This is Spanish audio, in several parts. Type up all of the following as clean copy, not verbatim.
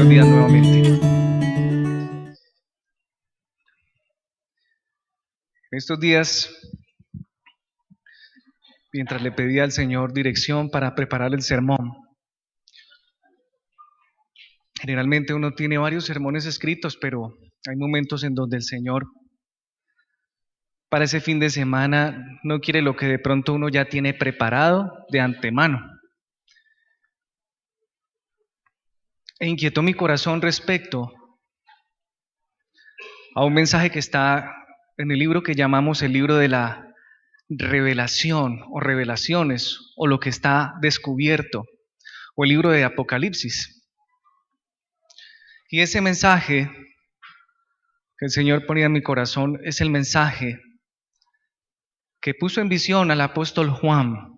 nuestras vidas nuevamente. En estos días, mientras le pedía al Señor dirección para preparar el sermón, generalmente uno tiene varios sermones escritos, pero hay momentos en donde el Señor para ese fin de semana no quiere lo que de pronto uno ya tiene preparado de antemano. E inquietó mi corazón respecto a un mensaje que está en el libro que llamamos el libro de la revelación o revelaciones o lo que está descubierto o el libro de Apocalipsis. Y ese mensaje que el Señor ponía en mi corazón es el mensaje que puso en visión al apóstol Juan.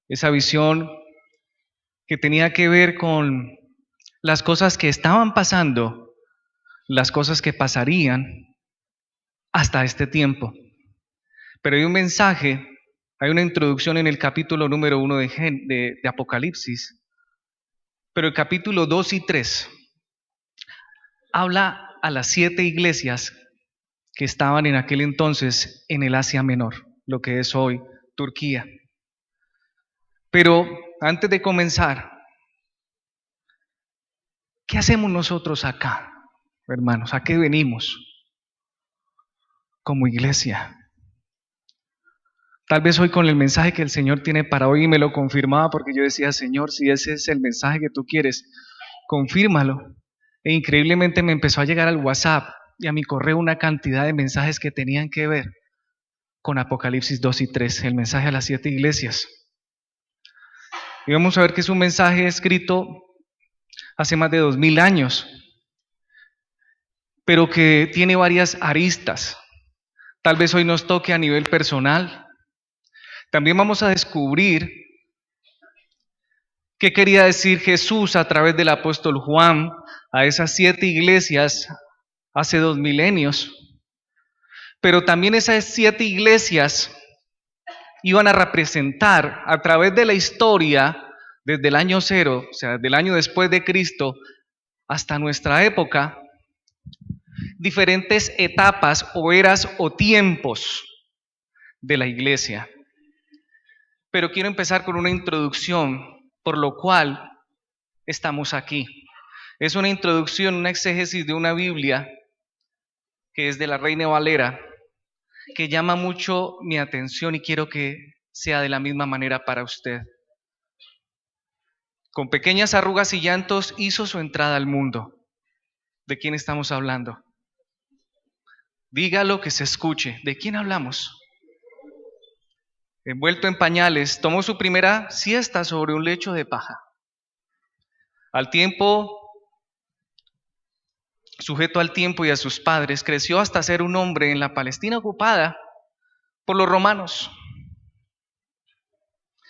Esa visión que tenía que ver con las cosas que estaban pasando, las cosas que pasarían hasta este tiempo. Pero hay un mensaje, hay una introducción en el capítulo número 1 de Apocalipsis, pero el capítulo 2 y 3 habla a las 7 iglesias que estaban en aquel entonces en el Asia Menor, lo que es hoy Turquía. Pero antes de comenzar, ¿qué hacemos nosotros acá, hermanos? ¿A qué venimos como iglesia? Tal vez hoy con el mensaje que el Señor tiene para hoy, y me lo confirmaba porque yo decía, Señor, si ese es el mensaje que tú quieres, confírmalo. E increíblemente me empezó a llegar al WhatsApp y a mi correo una cantidad de mensajes que tenían que ver con Apocalipsis 2 y 3, el mensaje a las 7 iglesias. Y vamos a ver que es un mensaje escrito hace más de 2000 años, pero que tiene varias aristas. Tal vez hoy nos toque a nivel personal. También vamos a descubrir qué quería decir Jesús a través del apóstol Juan a esas 7 iglesias hace 2 milenios. Pero también esas 7 iglesias iban a representar a través de la historia, desde el año 0, o sea, del año después de Cristo, hasta nuestra época, diferentes etapas o eras o tiempos de la iglesia. Pero quiero empezar con una introducción, por lo cual estamos aquí. Es una introducción, una exégesis de una Biblia que es de la Reina Valera, que llama mucho mi atención y quiero que sea de la misma manera para usted. Con pequeñas arrugas y llantos hizo su entrada al mundo. ¿De quién estamos hablando? Dígalo que se escuche. ¿De quién hablamos? Envuelto en pañales, tomó su primera siesta sobre un lecho de paja. Al tiempo, sujeto al tiempo y a sus padres, creció hasta ser un hombre en la Palestina ocupada por los romanos.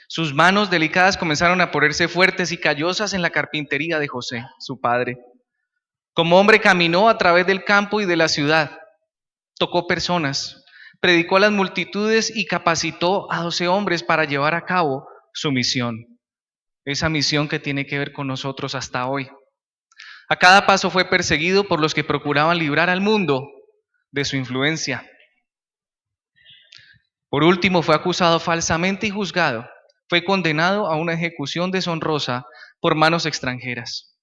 Sus manos delicadas comenzaron a ponerse fuertes y callosas en la carpintería de José, su padre. Como hombre caminó a través del campo y de la ciudad, tocó personas, predicó a las multitudes y capacitó a 12 hombres para llevar a cabo su misión. Esa misión que tiene que ver con nosotros hasta hoy. A cada paso fue perseguido por los que procuraban librar al mundo de su influencia. Por último, fue acusado falsamente y juzgado. Fue condenado a una ejecución deshonrosa por manos extranjeras.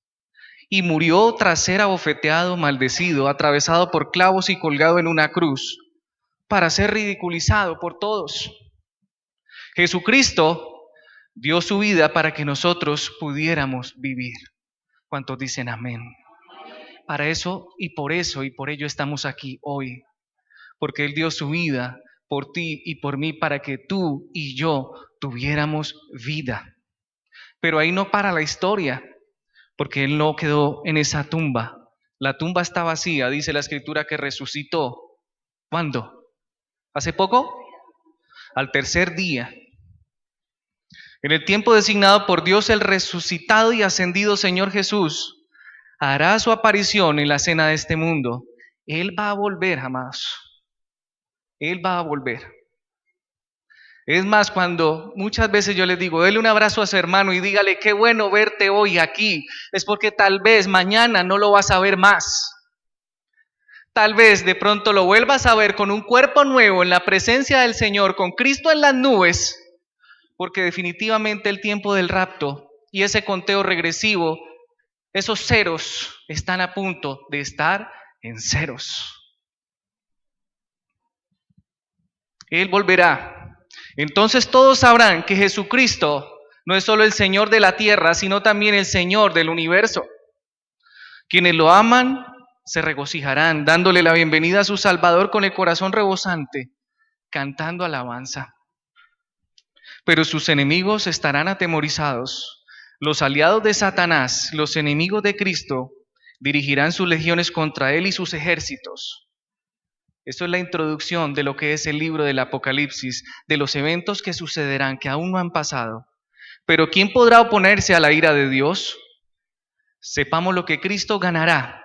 Y murió tras ser abofeteado, maldecido, atravesado por clavos y colgado en una cruz, para ser ridiculizado por todos. Jesucristo dio su vida para que nosotros pudiéramos vivir. ¿Cuántos dicen amén? Para eso y por ello estamos aquí hoy. Porque Él dio su vida por ti y por mí para que tú y yo tuviéramos vida. Pero ahí no para la historia, porque Él no quedó en esa tumba. La tumba está vacía, dice la Escritura que resucitó. ¿Cuándo? ¿Hace poco? Al tercer día. En el tiempo designado por Dios, el resucitado y ascendido Señor Jesús hará su aparición en la cena de este mundo. Él va a volver, amados. Él va a volver. Es más, cuando muchas veces yo les digo, dele un abrazo a su hermano y dígale, qué bueno verte hoy aquí, es porque tal vez mañana no lo vas a ver más. Tal vez de pronto lo vuelvas a ver con un cuerpo nuevo en la presencia del Señor, con Cristo en las nubes, porque definitivamente el tiempo del rapto y ese conteo regresivo, esos ceros están a punto de estar en ceros. Él volverá. Entonces todos sabrán que Jesucristo no es solo el Señor de la tierra, sino también el Señor del universo. Quienes lo aman se regocijarán, dándole la bienvenida a su Salvador con el corazón rebosante, cantando alabanza. Pero sus enemigos estarán atemorizados. Los aliados de Satanás, los enemigos de Cristo, dirigirán sus legiones contra él y sus ejércitos. Esto es la introducción de lo que es el libro del Apocalipsis, de los eventos que sucederán, que aún no han pasado. Pero ¿quién podrá oponerse a la ira de Dios? Sepamos lo que Cristo ganará,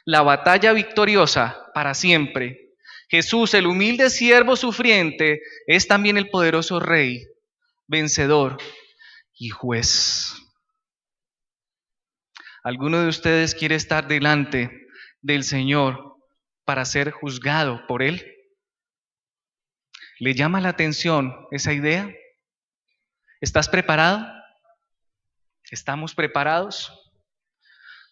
la batalla victoriosa para siempre. Jesús, el humilde siervo sufriente, es también el poderoso Rey, vencedor y juez. ¿Alguno de ustedes quiere estar delante del Señor para ser juzgado por Él? ¿Le llama la atención esa idea? ¿Estás preparado? ¿Estamos preparados?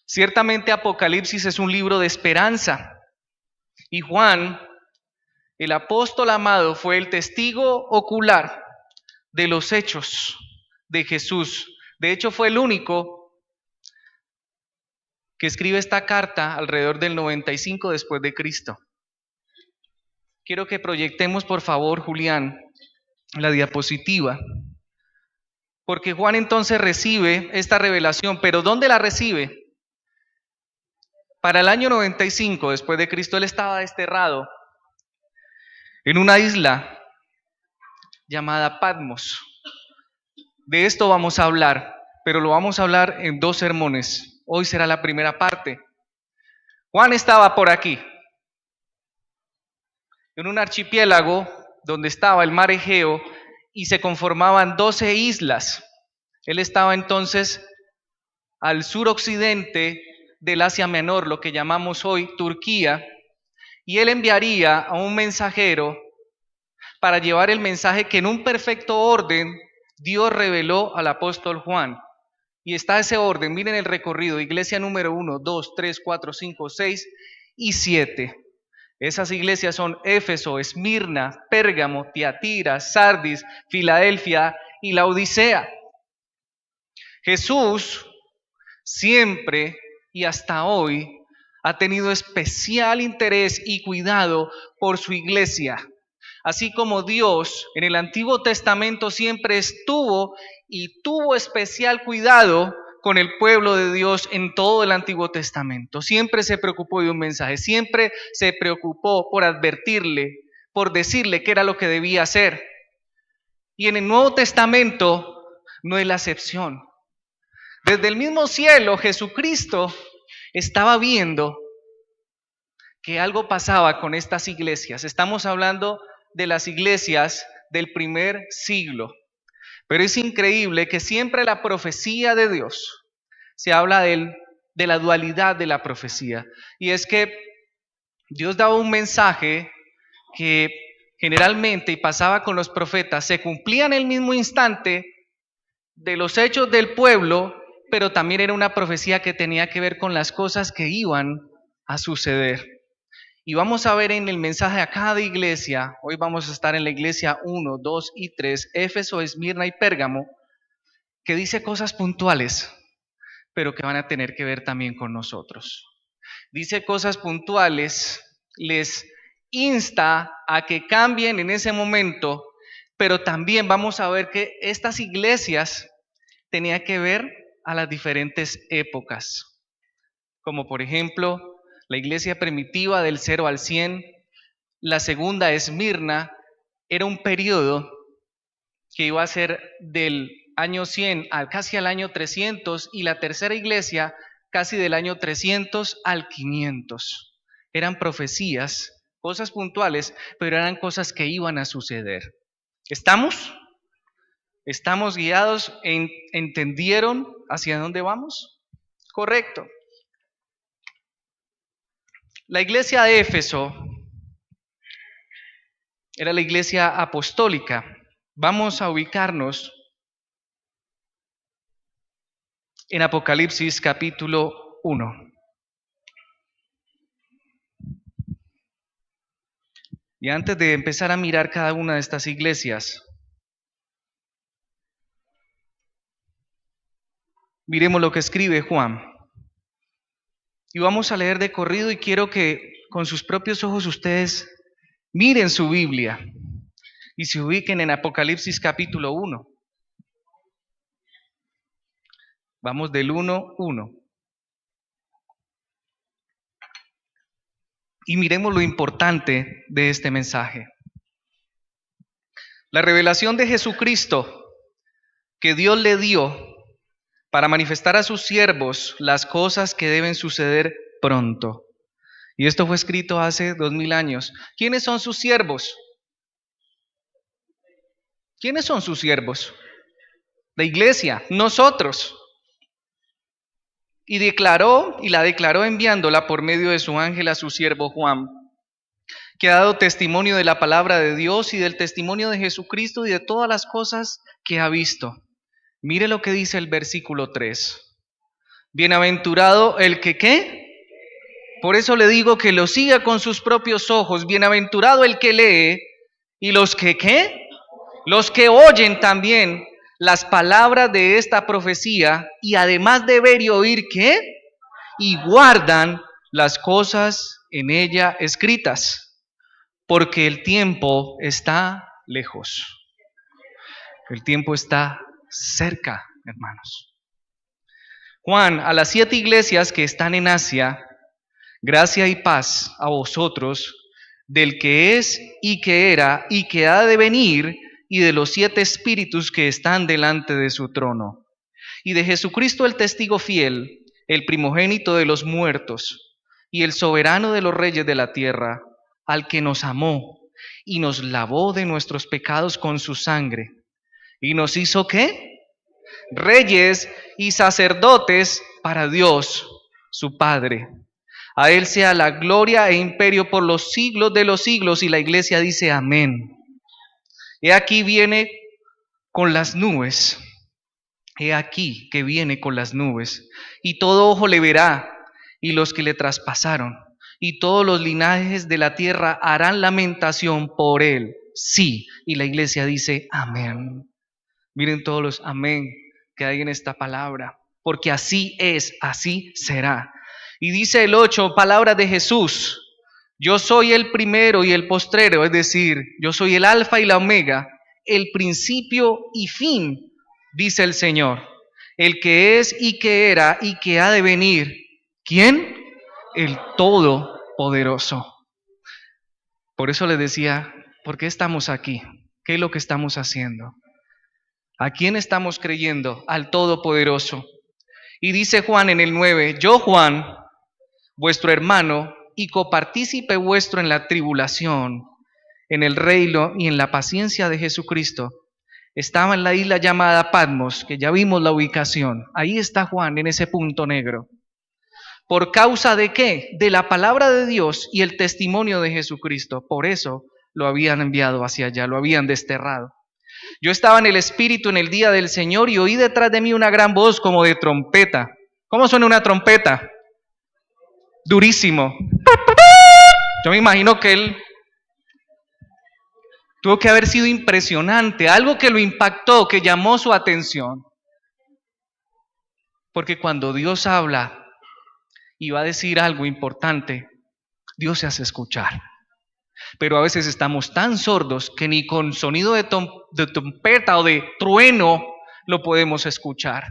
Ciertamente Apocalipsis es un libro de esperanza y Juan, el apóstol amado, fue el testigo ocular de los hechos de Jesús. De hecho, fue el único que escribe esta carta alrededor del 95 después de Cristo. Quiero que proyectemos, por favor, Julián, la diapositiva. Porque Juan entonces recibe esta revelación, pero ¿dónde la recibe? Para el año 95 después de Cristo, él estaba desterrado en una isla llamada Patmos. De esto vamos a hablar, pero lo vamos a hablar en 2 sermones. Hoy será la primera parte. Juan estaba por aquí, en un archipiélago donde estaba el mar Egeo y se conformaban 12 islas. Él estaba entonces al suroccidente del Asia Menor, lo que llamamos hoy Turquía, y él enviaría a un mensajero para llevar el mensaje que en un perfecto orden Dios reveló al apóstol Juan. Y está ese orden, miren el recorrido, iglesia número 1, 2, 3, 4, 5, 6 y 7. Esas iglesias son Éfeso, Esmirna, Pérgamo, Tiatira, Sardis, Filadelfia y Laodicea. Jesús siempre y hasta hoy ha tenido especial interés y cuidado por su iglesia. Así como Dios en el Antiguo Testamento siempre estuvo y tuvo especial cuidado con el pueblo de Dios en todo el Antiguo Testamento. Siempre se preocupó de un mensaje, siempre se preocupó por advertirle, por decirle qué era lo que debía hacer. Y en el Nuevo Testamento no es la excepción. Desde el mismo cielo, Jesucristo estaba viendo que algo pasaba con estas iglesias. Estamos hablando de las iglesias del primer siglo. Pero es increíble que siempre la profecía de Dios, se habla de la dualidad de la profecía. Y es que Dios daba un mensaje que generalmente, y pasaba con los profetas, se cumplía en el mismo instante de los hechos del pueblo, pero también era una profecía que tenía que ver con las cosas que iban a suceder. Y vamos a ver en el mensaje a cada iglesia, hoy vamos a estar en la iglesia 1, 2 y 3, Éfeso, Esmirna y Pérgamo, que dice cosas puntuales, pero que van a tener que ver también con nosotros. Dice cosas puntuales, les insta a que cambien en ese momento, pero también vamos a ver que estas iglesias tenían que ver a las diferentes épocas, como por ejemplo la iglesia primitiva del 0 al 100, la segunda Esmirna, era un periodo que iba a ser del año 100 casi al año 300, y la tercera iglesia casi del año 300 al 500. Eran profecías, cosas puntuales, pero eran cosas que iban a suceder. ¿Estamos? ¿Estamos guiados? ¿Entendieron hacia dónde vamos? Correcto. La iglesia de Éfeso era la iglesia apostólica. Vamos a ubicarnos en Apocalipsis capítulo 1. Y antes de empezar a mirar cada una de estas iglesias, miremos lo que escribe Juan. Y vamos a leer de corrido y quiero que con sus propios ojos ustedes miren su Biblia y se ubiquen en Apocalipsis capítulo 1. Vamos del 1:1. Y miremos lo importante de este mensaje. La revelación de Jesucristo que Dios le dio para manifestar a sus siervos las cosas que deben suceder pronto. Y esto fue escrito hace 2000 años. ¿Quiénes son sus siervos? ¿Quiénes son sus siervos? La iglesia, nosotros. Y la declaró enviándola por medio de su ángel a su siervo Juan, que ha dado testimonio de la palabra de Dios y del testimonio de Jesucristo y de todas las cosas que ha visto. Mire lo que dice el versículo 3. Bienaventurado el que ¿qué? Por eso le digo que lo siga con sus propios ojos. Bienaventurado el que lee y los que ¿qué? Los que oyen también las palabras de esta profecía y además de ver y oír ¿qué? Y guardan las cosas en ella escritas, porque el tiempo está lejos. El tiempo está cerca, hermanos. Juan, a las 7 iglesias que están en Asia, gracia y paz a vosotros, del que es y que era y que ha de venir, y de los 7 espíritus que están delante de su trono, y de Jesucristo el testigo fiel, el primogénito de los muertos, y el soberano de los reyes de la tierra, al que nos amó, y nos lavó de nuestros pecados con su sangre, y nos hizo ¿qué? Reyes y sacerdotes para Dios, su Padre. A Él sea la gloria e imperio por los siglos de los siglos, y la iglesia dice amén. He aquí viene con las nubes, he aquí que viene con las nubes, y todo ojo le verá, y los que le traspasaron, y todos los linajes de la tierra harán lamentación por él. Sí, y la iglesia dice amén. Miren todos los amén que hay en esta palabra, porque así es, así será. Y dice el 8, palabras de Jesús. Yo soy el primero y el postrero, es decir, yo soy el alfa y la omega, el principio y fin, dice el Señor, el que es y que era y que ha de venir. ¿Quién? El Todopoderoso. Por eso les decía, ¿por qué estamos aquí? ¿Qué es lo que estamos haciendo? ¿A quién estamos creyendo? Al Todopoderoso. Y dice Juan en el 9, yo Juan, vuestro hermano, y copartícipe vuestro en la tribulación, en el reino y en la paciencia de Jesucristo, estaba en la isla llamada Patmos, que ya vimos la ubicación. Ahí está Juan en ese punto negro. ¿Por causa de qué? De la palabra de Dios y el testimonio de Jesucristo. Por eso lo habían enviado hacia allá, lo habían desterrado. Yo estaba en el Espíritu en el día del Señor y oí detrás de mí una gran voz como de trompeta. ¿Cómo suena una trompeta? Durísimo. Yo me imagino que él tuvo que haber sido impresionante, algo que lo impactó, que llamó su atención. Porque cuando Dios habla y va a decir algo importante, Dios se hace escuchar. Pero a veces estamos tan sordos que ni con sonido de trompeta o de trueno lo podemos escuchar.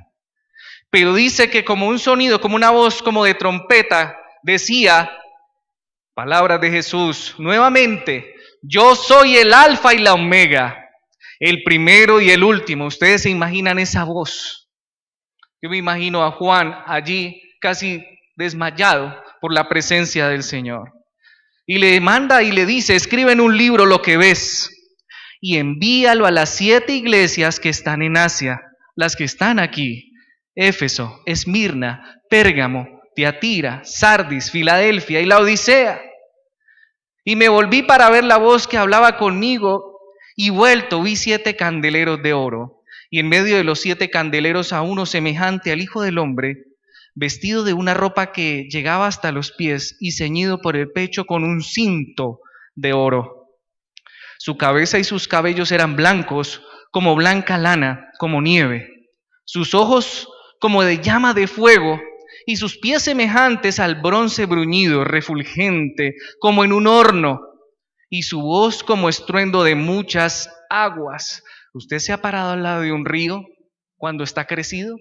Pero dice que como un sonido, como una voz como de trompeta, decía, palabras de Jesús, nuevamente, yo soy el alfa y la omega, el primero y el último. Ustedes se imaginan esa voz. Yo me imagino a Juan allí casi desmayado por la presencia del Señor. Y le manda y le dice, escribe en un libro lo que ves y envíalo a las 7 iglesias que están en Asia, las que están aquí: Éfeso, Esmirna, Pérgamo, Tiatira, Sardis, Filadelfia y Laodicea. Y me volví para ver la voz que hablaba conmigo, y vuelto vi 7 candeleros de oro, y en medio de los 7 candeleros a uno semejante al Hijo del Hombre, vestido de una ropa que llegaba hasta los pies y ceñido por el pecho con un cinto de oro. Su cabeza y sus cabellos eran blancos, como blanca lana, como nieve. Sus ojos como de llama de fuego, y sus pies semejantes al bronce bruñido, refulgente, como en un horno, y su voz como estruendo de muchas aguas. ¿Usted se ha parado al lado de un río cuando está crecido?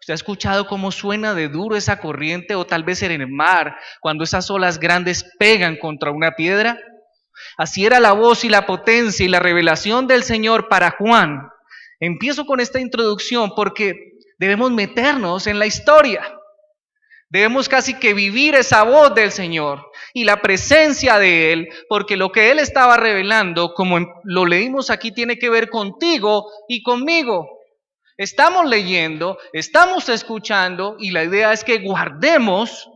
¿Usted ha escuchado cómo suena de duro esa corriente, o tal vez en el mar, cuando esas olas grandes pegan contra una piedra? Así era la voz y la potencia y la revelación del Señor para Juan. Empiezo con esta introducción porque debemos meternos en la historia. Debemos casi que vivir esa voz del Señor y la presencia de Él, porque lo que Él estaba revelando, como lo leímos aquí, tiene que ver contigo y conmigo. Estamos leyendo, estamos escuchando, y la idea es que guardemos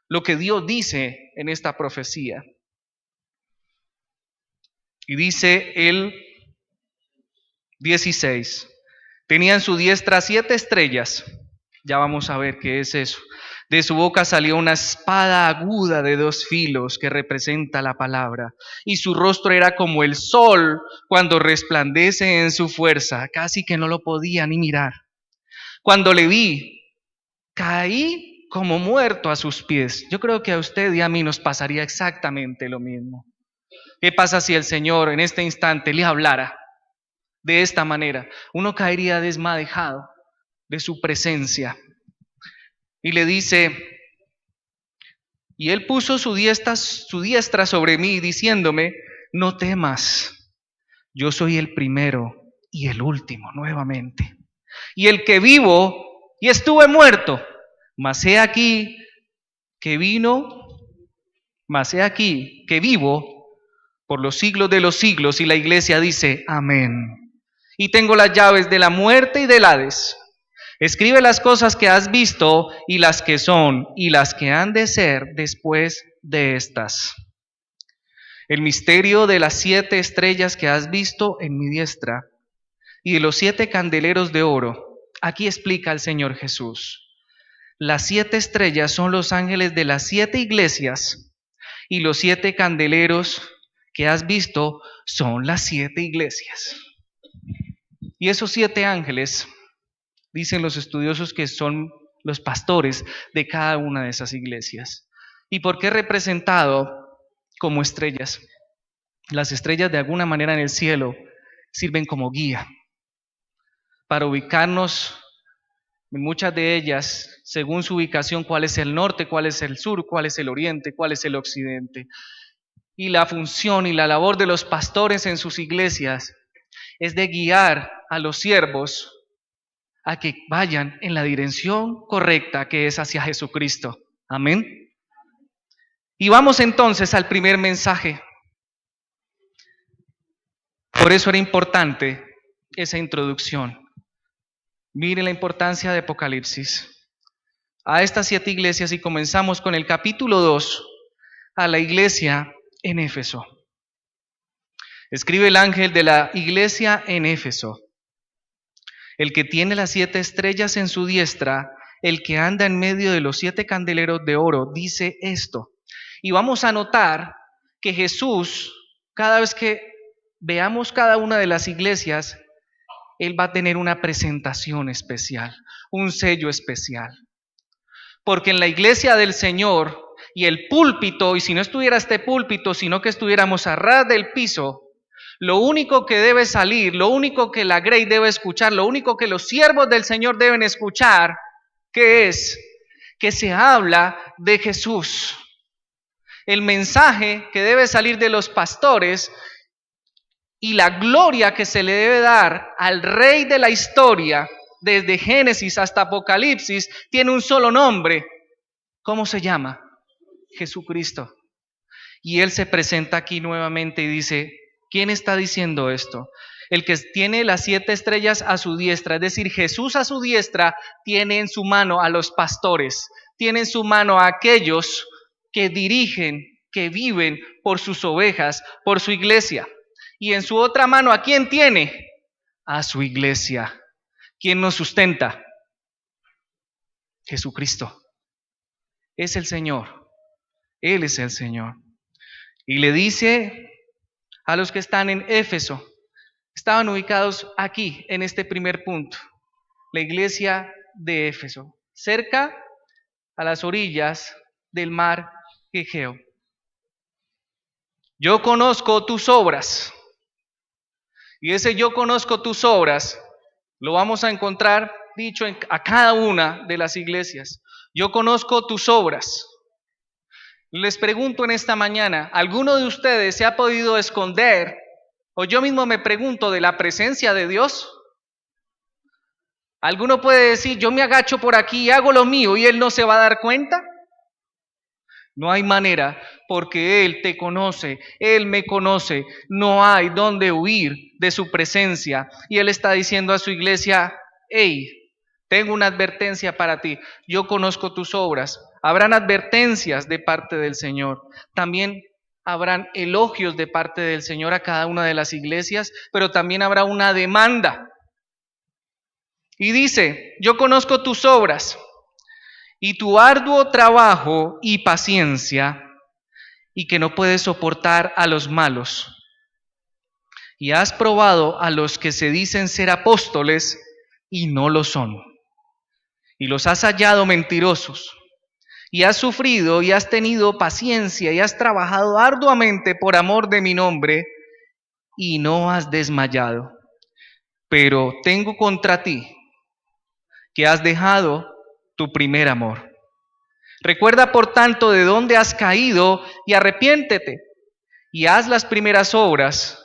lo que Dios dice en esta profecía. Y dice el 16, tenía en su diestra 7 estrellas. Ya vamos a ver qué es eso. De su boca salió una espada aguda de 2 filos que representa la palabra. Y su rostro era como el sol cuando resplandece en su fuerza. Casi que no lo podía ni mirar. Cuando le vi, caí como muerto a sus pies. Yo creo que a usted y a mí nos pasaría exactamente lo mismo. ¿Qué pasa si el Señor en este instante le hablara de esta manera? Uno caería desmadejado de su presencia. Y le dice, y Él puso su diestra sobre mí, diciéndome, no temas, yo soy el primero y el último, nuevamente, y el que vivo y estuve muerto, mas he aquí que vivo por los siglos de los siglos. Y la iglesia dice, amén. Y tengo las llaves de la muerte y del Hades. Escribe las cosas que has visto, y las que son, y las que han de ser después de estas. El misterio de las 7 estrellas que has visto en mi diestra, y de los 7 candeleros de oro. Aquí explica el Señor Jesús. Las 7 estrellas son los ángeles de las 7 iglesias, y los 7 candeleros que has visto son las 7 iglesias. Y esos 7 ángeles, dicen los estudiosos, que son los pastores de cada una de esas iglesias. ¿Y por qué representado como estrellas? Las estrellas de alguna manera en el cielo sirven como guía para ubicarnos en muchas de ellas, según su ubicación, cuál es el norte, cuál es el sur, cuál es el oriente, cuál es el occidente. Y la función y la labor de los pastores en sus iglesias es de guiar a los siervos a que vayan en la dirección correcta, que es hacia Jesucristo. Amén. Y vamos entonces al primer mensaje. Por eso era importante esa introducción. Mire la importancia de Apocalipsis a estas 7 iglesias, y comenzamos con el capítulo 2, a la iglesia en Éfeso. Escribe el ángel de la iglesia en Éfeso: el que tiene las 7 estrellas en su diestra, el que anda en medio de los 7 candeleros de oro, dice esto. Y vamos a notar que Jesús, cada vez que veamos cada una de las iglesias, Él va a tener una presentación especial, un sello especial. Porque en la iglesia del Señor, y el púlpito, y si no estuviera este púlpito, sino que estuviéramos a ras del piso, lo único que debe salir, lo único que la Grey debe escuchar, lo único que los siervos del Señor deben escuchar, ¿qué es? Que se habla de Jesús. El mensaje que debe salir de los pastores y la gloria que se le debe dar al Rey de la historia, desde Génesis hasta Apocalipsis, tiene un solo nombre. ¿Cómo se llama? Jesucristo. Y Él se presenta aquí nuevamente y dice, ¿Quién está diciendo esto? El que tiene las 7 estrellas a su diestra, es decir, Jesús a su diestra tiene en su mano a los pastores, tiene en su mano a aquellos que dirigen, que viven por sus ovejas, por su iglesia. Y en su otra mano, ¿a quién tiene? A su iglesia. ¿Quién nos sustenta? Jesucristo. Es el Señor. Él es el Señor. Y le dice a los que están en Éfeso, estaban ubicados aquí, en este primer punto, la iglesia de Éfeso, cerca a las orillas del mar Egeo. Yo conozco tus obras. Y ese yo conozco tus obras lo vamos a encontrar dicho a cada una de las iglesias. Yo conozco tus obras. Les pregunto en esta mañana, ¿alguno de ustedes se ha podido esconder? O yo mismo me pregunto, ¿de la presencia de Dios? ¿Alguno puede decir, yo me agacho por aquí y hago lo mío y Él no se va a dar cuenta? No hay manera, porque Él te conoce, Él me conoce, no hay dónde huir de su presencia. Y Él está diciendo a su iglesia, hey, tengo una advertencia para ti, yo conozco tus obras. Habrán advertencias de parte del Señor, también habrán elogios de parte del Señor a cada una de las iglesias, pero también habrá una demanda. Y dice, yo conozco tus obras y tu arduo trabajo y paciencia, y que no puedes soportar a los malos. Y has probado a los que se dicen ser apóstoles y no lo son. Y los has hallado mentirosos. Y has sufrido y has tenido paciencia y has trabajado arduamente por amor de mi nombre y no has desmayado. Pero tengo contra ti que has dejado tu primer amor. Recuerda por tanto de dónde has caído y arrepiéntete y haz las primeras obras,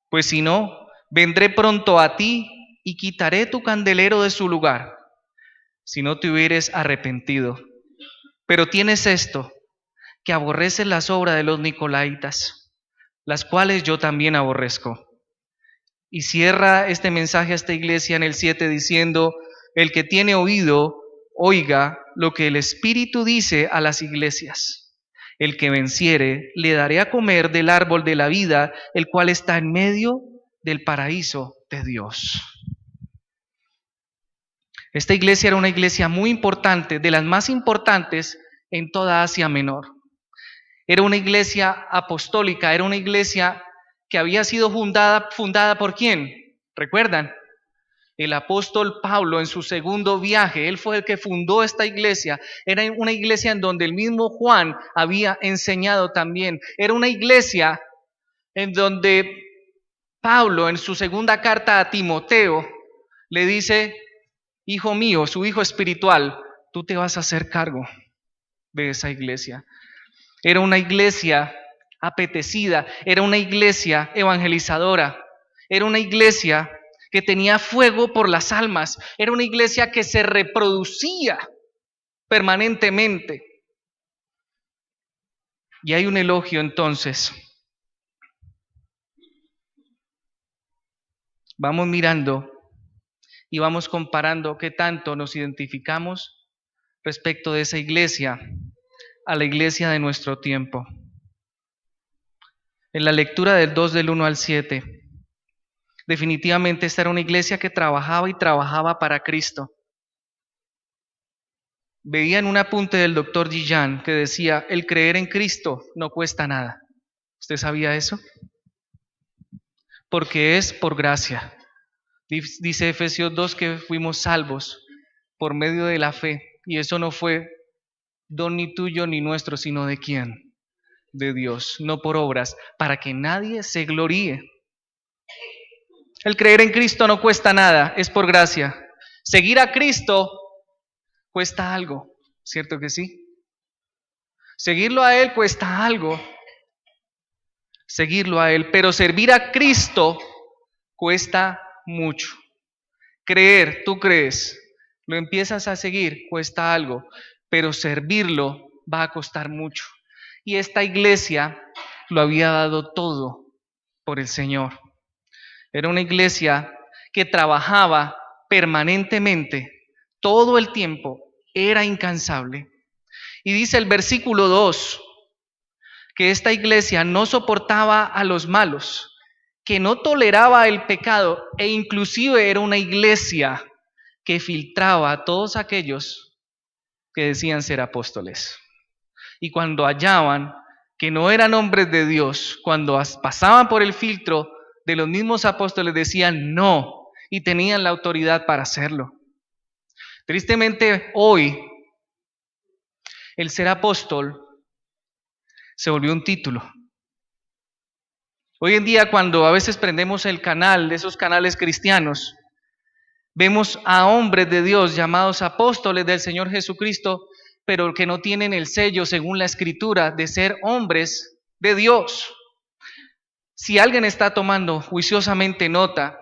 pues si no, vendré pronto a ti y quitaré tu candelero de su lugar, si no te hubieres arrepentido. Pero tienes esto, que aborreces las obras de los nicolaitas, las cuales yo también aborrezco. Y cierra este mensaje a esta iglesia en el 7 diciendo, el que tiene oído, oiga lo que el Espíritu dice a las iglesias. El que venciere, le daré a comer del árbol de la vida, el cual está en medio del paraíso de Dios. Esta iglesia era una iglesia muy importante, de las más importantes en toda Asia Menor. Era una iglesia apostólica, era una iglesia que había sido fundada ¿por quién? ¿Recuerdan? El apóstol Pablo en su segundo viaje, él fue el que fundó esta iglesia. Era una iglesia en donde el mismo Juan había enseñado también. Era una iglesia en donde Pablo en su segunda carta a Timoteo le dice, hijo mío, su hijo espiritual, tú te vas a hacer cargo de esa iglesia. Era una iglesia apetecida, era una iglesia evangelizadora, era una iglesia que tenía fuego por las almas, era una iglesia que se reproducía permanentemente. Y hay un elogio entonces. Vamos mirando y vamos comparando qué tanto nos identificamos respecto de esa iglesia a la iglesia de nuestro tiempo. En la lectura del 2 del 1 al 7, definitivamente esta era una iglesia que trabajaba y trabajaba para Cristo. Veía en un apunte del doctor Gillan que decía, el creer en Cristo no cuesta nada. ¿Usted sabía eso? Porque es por gracia. Dice Efesios 2 que fuimos salvos por medio de la fe. Y eso no fue don ni tuyo ni nuestro, sino de quién? De Dios, no por obras, para que nadie se gloríe. El creer en Cristo no cuesta nada, es por gracia. Seguir a Cristo cuesta algo, ¿cierto que sí? Seguirlo a Él cuesta algo. Seguirlo a Él, pero servir a Cristo cuesta mucho. Creer, tú crees, lo empiezas a seguir, cuesta algo, pero servirlo va a costar mucho. Y esta iglesia lo había dado todo por el Señor. Era una iglesia que trabajaba permanentemente, todo el tiempo, era incansable. Y dice el versículo 2, que esta iglesia no soportaba a los malos, que no toleraba el pecado e inclusive era una iglesia que filtraba a todos aquellos que decían ser apóstoles. Y cuando hallaban que no eran hombres de Dios, cuando pasaban por el filtro de los mismos apóstoles, decían no y tenían la autoridad para hacerlo. Tristemente hoy el ser apóstol se volvió un título. Hoy en día, cuando a veces prendemos el canal de esos canales cristianos, vemos a hombres de Dios llamados apóstoles del Señor Jesucristo, pero que no tienen el sello, según la Escritura, de ser hombres de Dios. Si alguien está tomando juiciosamente nota,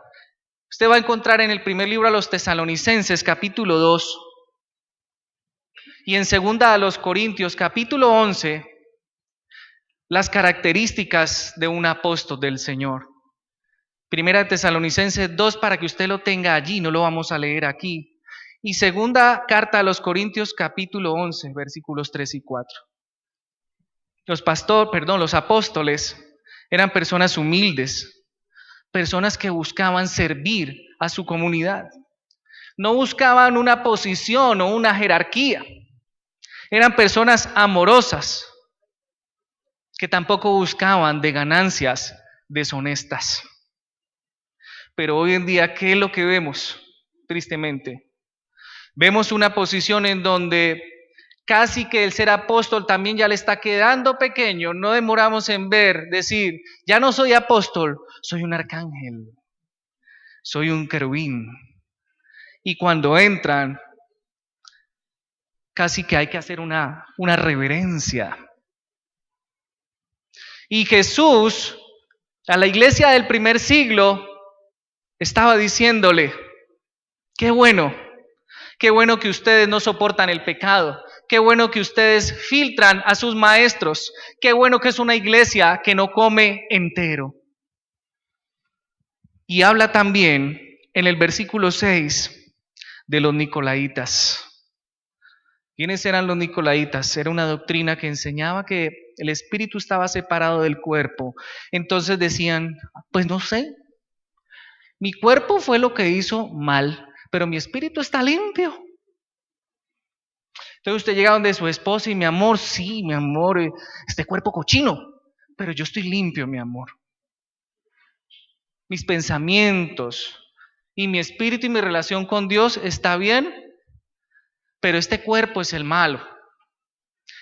usted va a encontrar en el primer libro a los Tesalonicenses, capítulo 2, y en segunda a los Corintios, capítulo 11, las características de un apóstol del Señor. Primera de Tesalonicenses 2, para que usted lo tenga allí, no lo vamos a leer aquí. Y segunda carta a los Corintios, capítulo 11, versículos 3 y 4. Los apóstoles eran personas humildes, personas que buscaban servir a su comunidad. No buscaban una posición o una jerarquía. Eran personas amorosas, que tampoco buscaban de ganancias deshonestas. Pero hoy en día, ¿qué es lo que vemos? Tristemente, vemos una posición en donde casi que el ser apóstol también ya le está quedando pequeño. No demoramos en decir, ya no soy apóstol, soy un arcángel, soy un querubín. Y cuando entran, casi que hay que hacer una reverencia. Y Jesús, a la iglesia del primer siglo, estaba diciéndole, qué bueno que ustedes no soportan el pecado, qué bueno que ustedes filtran a sus maestros, qué bueno que es una iglesia que no come entero. Y habla también en el versículo 6 de los nicolaítas. ¿Quiénes eran los nicolaítas? Era una doctrina que enseñaba que el espíritu estaba separado del cuerpo. Entonces decían, pues no sé, mi cuerpo fue lo que hizo mal, pero mi espíritu está limpio. Entonces usted llega donde su esposa y mi amor, sí, mi amor, este cuerpo cochino, pero yo estoy limpio, mi amor. Mis pensamientos y mi espíritu y mi relación con Dios está bien, pero este cuerpo es el malo.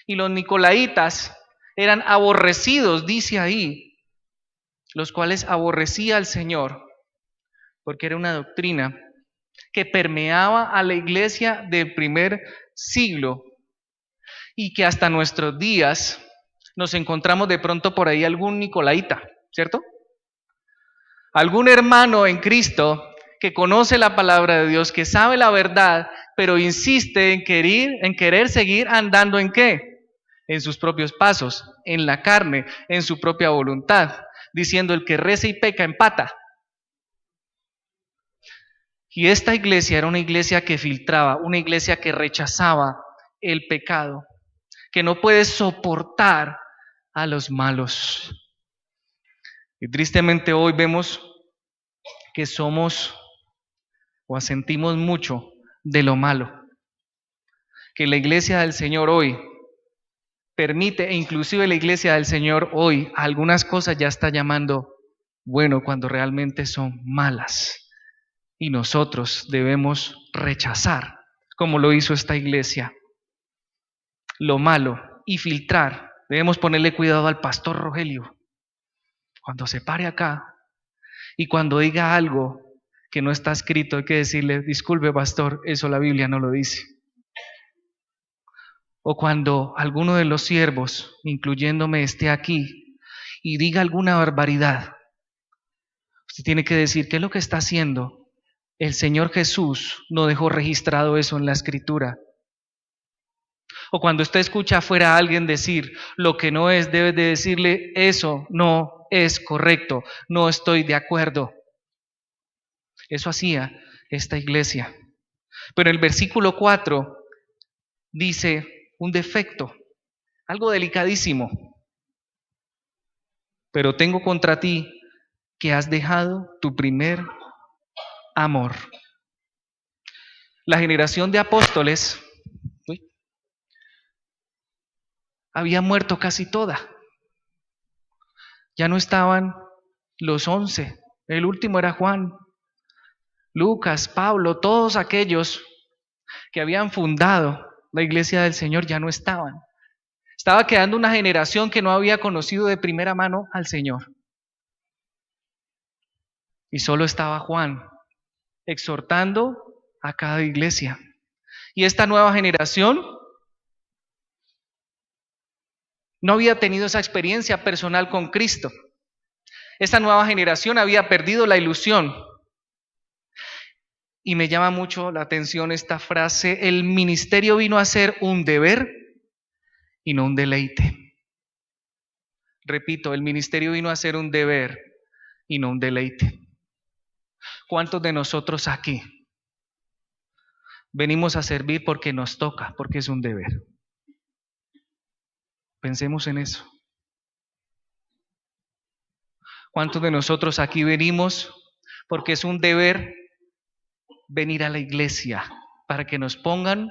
Y los nicolaítas eran aborrecidos, dice ahí, los cuales aborrecía al Señor, porque era una doctrina que permeaba a la iglesia del primer siglo y que hasta nuestros días nos encontramos de pronto por ahí algún nicolaíta, ¿cierto? Algún hermano en Cristo que conoce la palabra de Dios, que sabe la verdad, pero insiste en querer seguir andando ¿en qué? En sus propios pasos, en la carne, en su propia voluntad, diciendo el que reza y peca empata. Y esta iglesia era una iglesia que filtraba, una iglesia que rechazaba el pecado, que no puede soportar a los malos. Y tristemente hoy vemos que somos o asentimos mucho de lo malo, que la iglesia del Señor hoy permite, e inclusive la iglesia del Señor hoy, algunas cosas ya está llamando bueno cuando realmente son malas. Y nosotros debemos rechazar, como lo hizo esta iglesia, lo malo y filtrar. Debemos ponerle cuidado al pastor Rogelio cuando se pare acá y cuando diga algo que no está escrito, hay que decirle, disculpe pastor, eso la Biblia no lo dice. O cuando alguno de los siervos, incluyéndome, esté aquí y diga alguna barbaridad, usted tiene que decir, ¿qué es lo que está haciendo? El Señor Jesús no dejó registrado eso en la Escritura. O cuando usted escucha afuera a alguien decir lo que no es, debe de decirle, eso no es correcto, no estoy de acuerdo. Eso hacía esta iglesia. Pero el versículo 4 dice un defecto, algo delicadísimo. Pero tengo contra ti que has dejado tu primer amor. La generación de apóstoles había muerto casi toda. Ya no estaban los 11. El último era Juan, Lucas, Pablo, todos aquellos que habían fundado la iglesia del Señor ya no estaban. Estaba quedando una generación que no había conocido de primera mano al Señor. Y solo estaba Juan exhortando a cada iglesia. Y esta nueva generación no había tenido esa experiencia personal con Cristo. Esta nueva generación había perdido la ilusión. Y me llama mucho la atención esta frase, el ministerio vino a ser un deber y no un deleite. Repito, el ministerio vino a ser un deber y no un deleite. ¿Cuántos de nosotros aquí venimos a servir porque nos toca, porque es un deber? Pensemos en eso. ¿Cuántos de nosotros aquí venimos porque es un deber venir a la iglesia para que nos pongan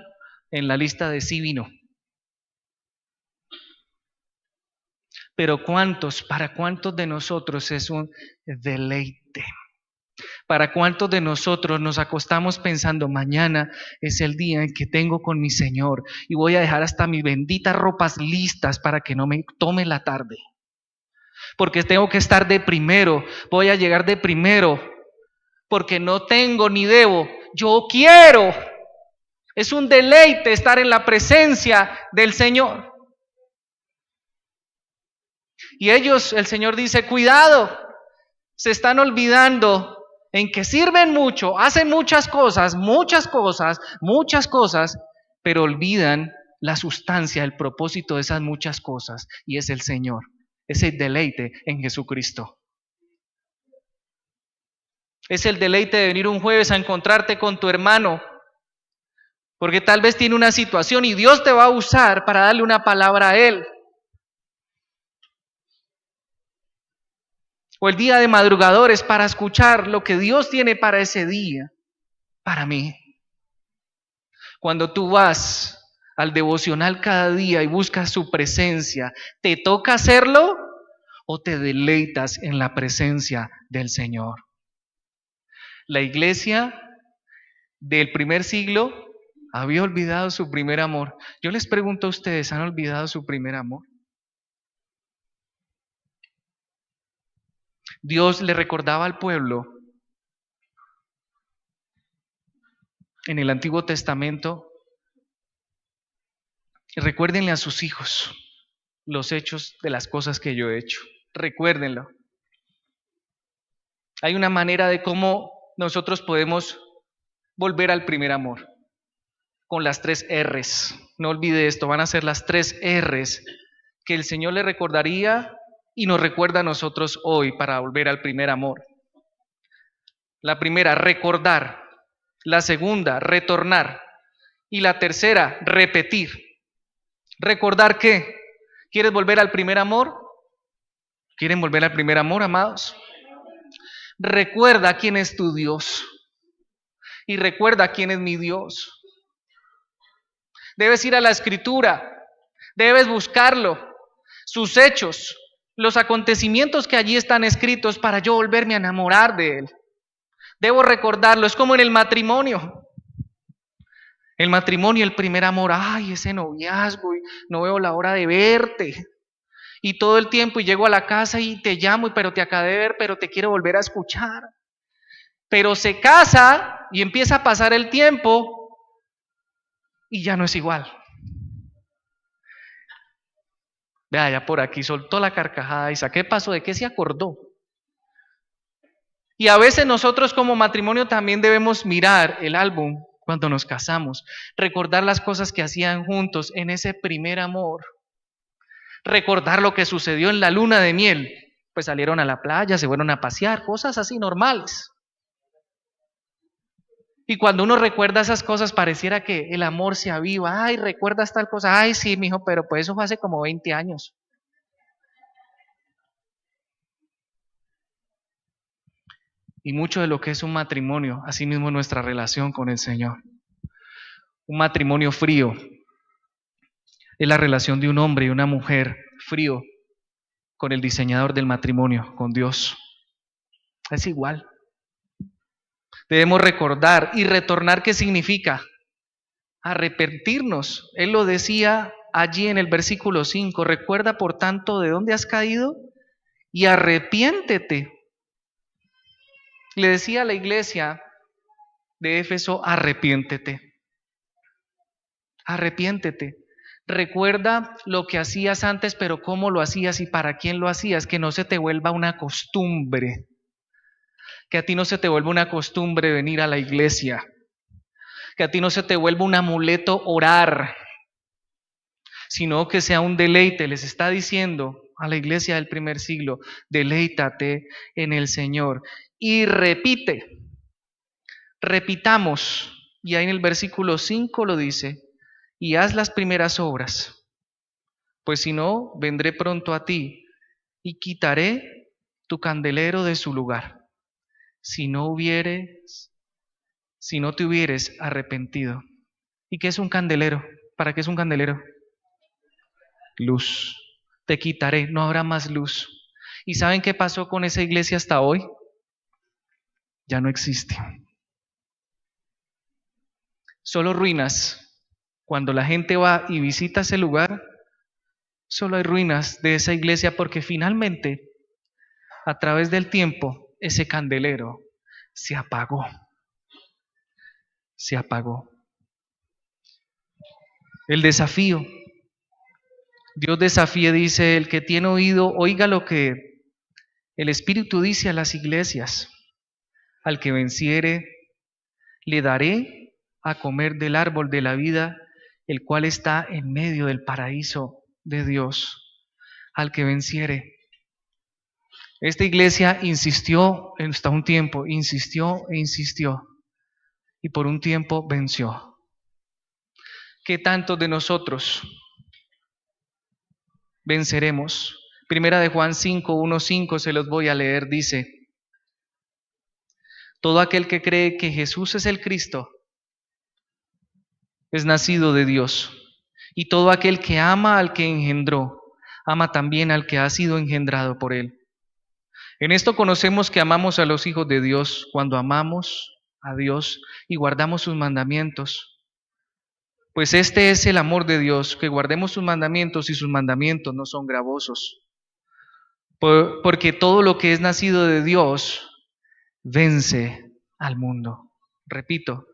en la lista de sí vino? Pero para cuántos de nosotros es un deleite? ¿Para cuántos de nosotros nos acostamos pensando, mañana es el día en que tengo con mi Señor y voy a dejar hasta mis benditas ropas listas para que no me tome la tarde? Porque tengo que estar de primero, voy a llegar de primero, porque no tengo ni debo, yo quiero. Es un deleite estar en la presencia del Señor. Y ellos, el Señor dice, cuidado, se están olvidando en que sirven mucho, hacen muchas cosas, pero olvidan la sustancia, el propósito de esas muchas cosas, y es el Señor, ese deleite en Jesucristo. Es el deleite de venir un jueves a encontrarte con tu hermano, porque tal vez tiene una situación y Dios te va a usar para darle una palabra a él. O el día de madrugadores para escuchar lo que Dios tiene para ese día, para mí. Cuando tú vas al devocional cada día y buscas su presencia, ¿te toca hacerlo o te deleitas en la presencia del Señor? La iglesia del primer siglo había olvidado su primer amor. Yo les pregunto a ustedes, ¿han olvidado su primer amor? Dios le recordaba al pueblo en el Antiguo Testamento, recuérdenle a sus hijos los hechos de las cosas que yo he hecho. Recuérdenlo. Hay una manera de cómo nosotros podemos volver al primer amor, con las 3 R's. No olvide esto, van a ser las 3 R's que el Señor le recordaría y nos recuerda a nosotros hoy para volver al primer amor. La primera, recordar. La segunda, retornar. Y la tercera, repetir. ¿Recordar qué? ¿Quieres volver al primer amor? ¿Quieren volver al primer amor, amados? Recuerda quién es tu Dios. Y recuerda quién es mi Dios. Debes ir a la Escritura. Debes buscarlo. Sus hechos. Los acontecimientos que allí están escritos para yo volverme a enamorar de Él. Debo recordarlo. Es como en el matrimonio. El matrimonio, el primer amor. Ay, ese noviazgo. No veo la hora de verte. Y todo el tiempo y llego a la casa y te llamo, pero te acabé de ver, pero te quiero volver a escuchar. Pero se casa y empieza a pasar el tiempo y ya no es igual. Vea, ya por aquí soltó la carcajada Isa. ¿Qué pasó? ¿De qué se acordó? Y a veces nosotros como matrimonio también debemos mirar el álbum cuando nos casamos, recordar las cosas que hacían juntos en ese primer amor, recordar lo que sucedió en la luna de miel, pues salieron a la playa, se fueron a pasear, cosas así normales. Y cuando uno recuerda esas cosas, pareciera que el amor se aviva. Ay, ¿recuerdas tal cosa? Ay, sí, mijo, pero pues eso fue hace como 20 años. Y mucho de lo que es un matrimonio, así mismo nuestra relación con el Señor. Un matrimonio frío es la relación de un hombre y una mujer frío con el diseñador del matrimonio, con Dios. Es igual. Debemos recordar y retornar qué significa arrepentirnos. Él lo decía allí en el versículo 5. Recuerda, por tanto, de dónde has caído y arrepiéntete. Le decía a la iglesia de Éfeso, arrepiéntete. Arrepiéntete. Recuerda lo que hacías antes, pero cómo lo hacías y para quién lo hacías, que no se te vuelva una costumbre. Que a ti no se te vuelva una costumbre venir a la iglesia. Que a ti no se te vuelva un amuleto orar, sino que sea un deleite. Les está diciendo a la iglesia del primer siglo, deleítate en el Señor. Y repitamos, y ahí en el versículo 5 lo dice, y haz las primeras obras, pues si no, vendré pronto a ti y quitaré tu candelero de su lugar, si no te hubieres arrepentido. ¿Y qué es un candelero? ¿Para qué es un candelero? Luz. Te quitaré, no habrá más luz. ¿Y saben qué pasó con esa iglesia hasta hoy? Ya no existe. Solo ruinas. Cuando la gente va y visita ese lugar, solo hay ruinas de esa iglesia porque finalmente, a través del tiempo, ese candelero se apagó. Se apagó. El desafío. Dios desafía, dice, el que tiene oído, oiga lo que el Espíritu dice a las iglesias. Al que venciere, le daré a comer del árbol de la vida, el cual está en medio del paraíso de Dios. Al que venciere. Esta iglesia insistió hasta un tiempo, insistió e insistió, y por un tiempo venció. ¿Qué tantos de nosotros venceremos? Primera de Juan 5, 1, 5, se los voy a leer, dice: todo aquel que cree que Jesús es el Cristo es nacido de Dios, y todo aquel que ama al que engendró, ama también al que ha sido engendrado por él. En esto conocemos que amamos a los hijos de Dios, cuando amamos a Dios y guardamos sus mandamientos. Pues este es el amor de Dios, que guardemos sus mandamientos, y sus mandamientos no son gravosos. Porque todo lo que es nacido de Dios vence al mundo. Repito,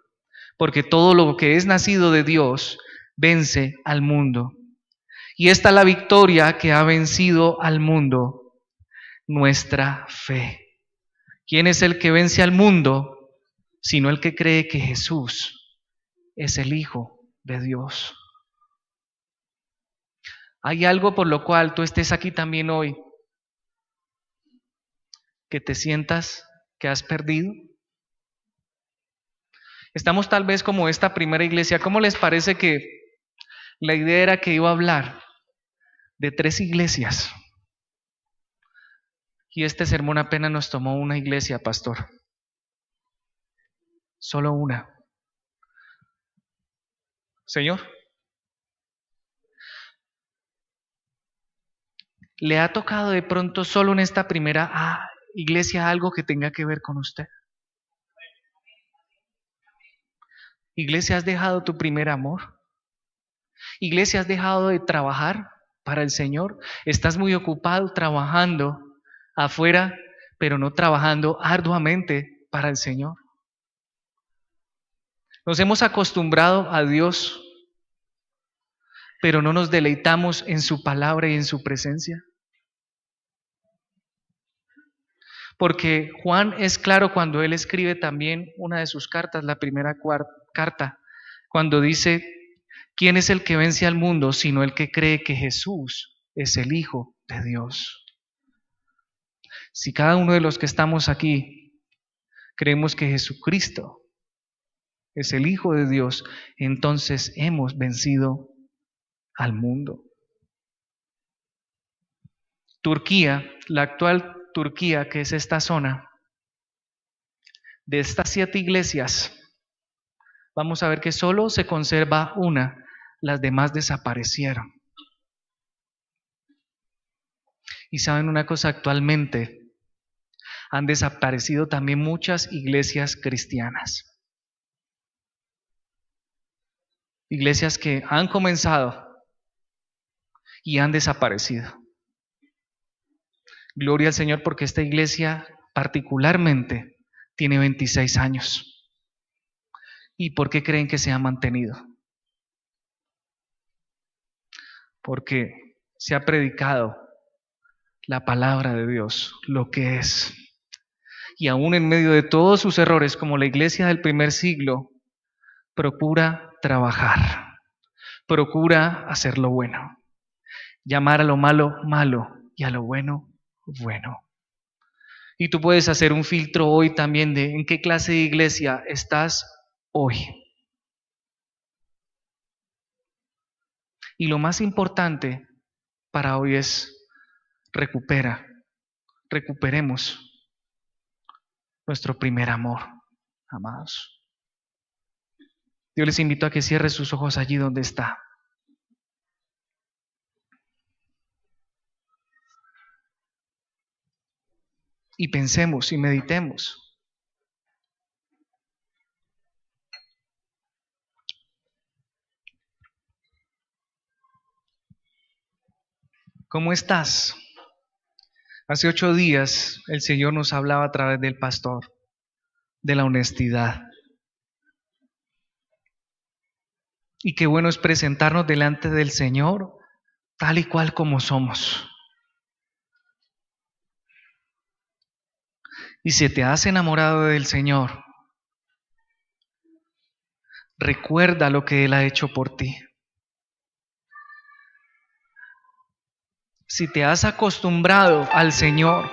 porque todo lo que es nacido de Dios vence al mundo. Y esta es la victoria que ha vencido al mundo, nuestra fe. ¿Quién es el que vence al mundo? Sino el que cree que Jesús es el Hijo de Dios. ¿Hay algo por lo cual tú estés aquí también hoy que te sientas que has perdido? Estamos tal vez como esta primera iglesia. ¿Cómo les parece que la idea era que iba a hablar de 3 iglesias? Y este sermón apenas nos tomó una iglesia, pastor. Solo una. Señor, ¿le ha tocado de pronto solo en esta primera iglesia algo que tenga que ver con usted? Iglesia, ¿has dejado tu primer amor? Iglesia, ¿has dejado de trabajar para el Señor? Estás muy ocupado trabajando afuera, pero no trabajando arduamente para el Señor. Nos hemos acostumbrado a Dios, pero no nos deleitamos en su palabra y en su presencia. Porque Juan es claro cuando él escribe también una de sus cartas, la primera carta, cuando dice, ¿quién es el que vence al mundo sino el que cree que Jesús es el Hijo de Dios? Si cada uno de los que estamos aquí creemos que Jesucristo es el Hijo de Dios, entonces hemos vencido al mundo. Turquía, la actual Turquía, que es esta zona, de estas 7 iglesias, vamos a ver que solo se conserva una, las demás desaparecieron. Y saben una cosa, actualmente han desaparecido también muchas iglesias cristianas. Iglesias que han comenzado y han desaparecido. Gloria al Señor porque esta iglesia particularmente tiene 26 años. ¿Y por qué creen que se ha mantenido? Porque se ha predicado la palabra de Dios, lo que es. Y aún en medio de todos sus errores, como la iglesia del primer siglo, procura trabajar, procura hacer lo bueno, llamar a lo malo, malo, y a lo bueno, bueno. Y tú puedes hacer un filtro hoy también de en qué clase de iglesia estás hoy. Y lo más importante para hoy es recuperemos nuestro primer amor, amados. Yo les invito a que cierre sus ojos allí donde está. Y pensemos y meditemos. ¿Cómo estás? Hace 8 días el Señor nos hablaba a través del pastor de la honestidad. Y qué bueno es presentarnos delante del Señor tal y cual como somos. Y si te has enamorado del Señor, recuerda lo que Él ha hecho por ti. Si te has acostumbrado al Señor,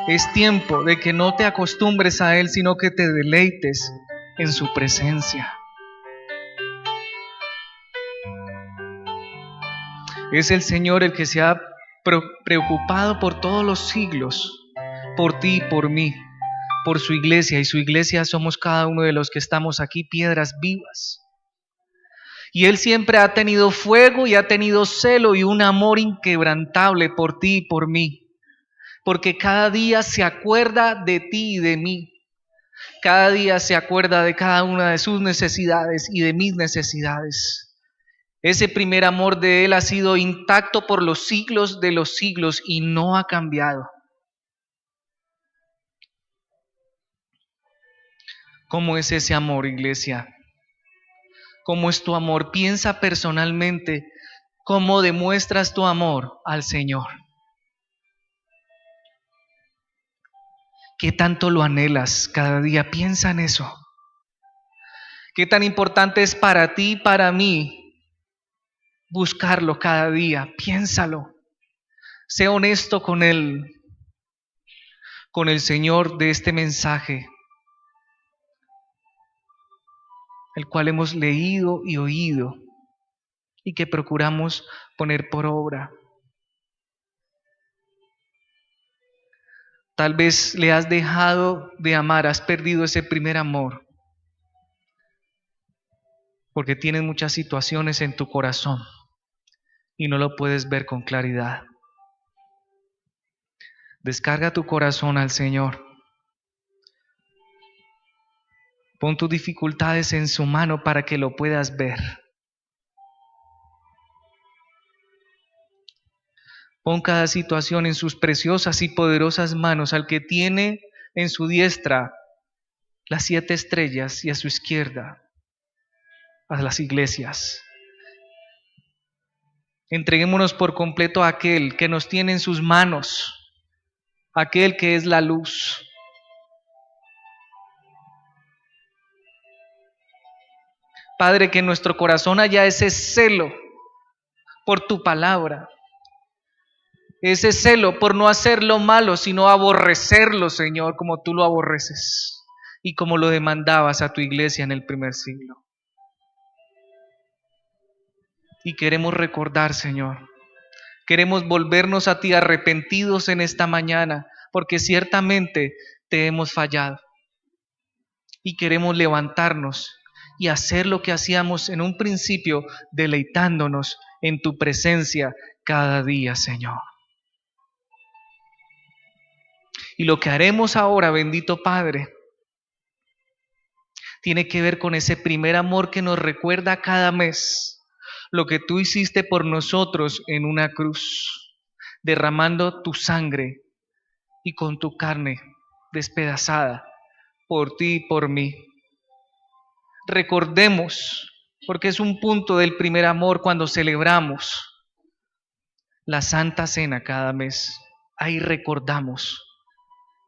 es tiempo de que no te acostumbres a Él, sino que te deleites en su presencia. Es el Señor el que se ha preocupado por todos los siglos, por ti y por mí, por su iglesia, y su iglesia somos cada uno de los que estamos aquí, piedras vivas. Y Él siempre ha tenido fuego y ha tenido celo y un amor inquebrantable por ti y por mí, porque cada día se acuerda de ti y de mí. Cada día se acuerda de cada una de sus necesidades y de mis necesidades. Ese primer amor de Él ha sido intacto por los siglos de los siglos y no ha cambiado. ¿Cómo es ese amor, iglesia? ¿Cómo es tu amor? Piensa personalmente cómo demuestras tu amor al Señor. ¿Qué tanto lo anhelas cada día? Piensa en eso. ¿Qué tan importante es para ti y para mí buscarlo cada día? Piénsalo. Sé honesto con Él, con el Señor de este mensaje, el cual hemos leído y oído y que procuramos poner por obra. Tal vez le has dejado de amar, has perdido ese primer amor, porque tienes muchas situaciones en tu corazón y no lo puedes ver con claridad. Descarga tu corazón al Señor. Pon tus dificultades en su mano para que lo puedas ver. Pon cada situación en sus preciosas y poderosas manos, al que tiene en su diestra las 7 estrellas y a su izquierda a las iglesias. Entreguémonos por completo a aquel que nos tiene en sus manos, aquel que es la luz. Padre, que en nuestro corazón haya ese celo por tu palabra, ese celo por no hacer lo malo, sino aborrecerlo, Señor, como tú lo aborreces y como lo demandabas a tu iglesia en el primer siglo. Y queremos recordar, Señor, queremos volvernos a ti arrepentidos en esta mañana, porque ciertamente te hemos fallado. Y queremos levantarnos y hacer lo que hacíamos en un principio, deleitándonos en tu presencia cada día, Señor. Y lo que haremos ahora, bendito Padre, tiene que ver con ese primer amor que nos recuerda cada mes lo que tú hiciste por nosotros en una cruz, derramando tu sangre y con tu carne despedazada por ti y por mí. Recordemos, porque es un punto del primer amor cuando celebramos la Santa Cena cada mes. Ahí recordamos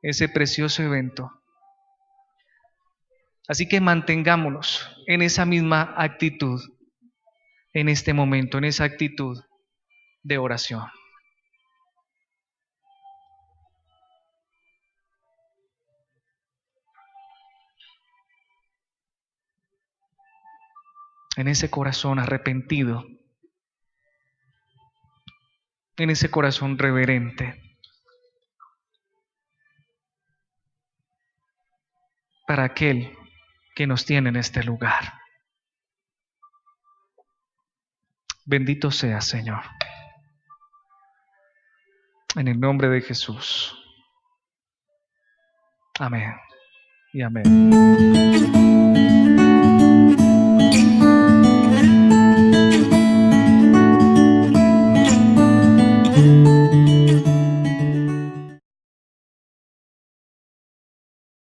ese precioso evento. Así que mantengámonos en esa misma actitud, en este momento, en esa actitud de oración. En ese corazón arrepentido, en ese corazón reverente, para aquel que nos tiene en este lugar. Bendito sea, Señor. En el nombre de Jesús. Amén y amén.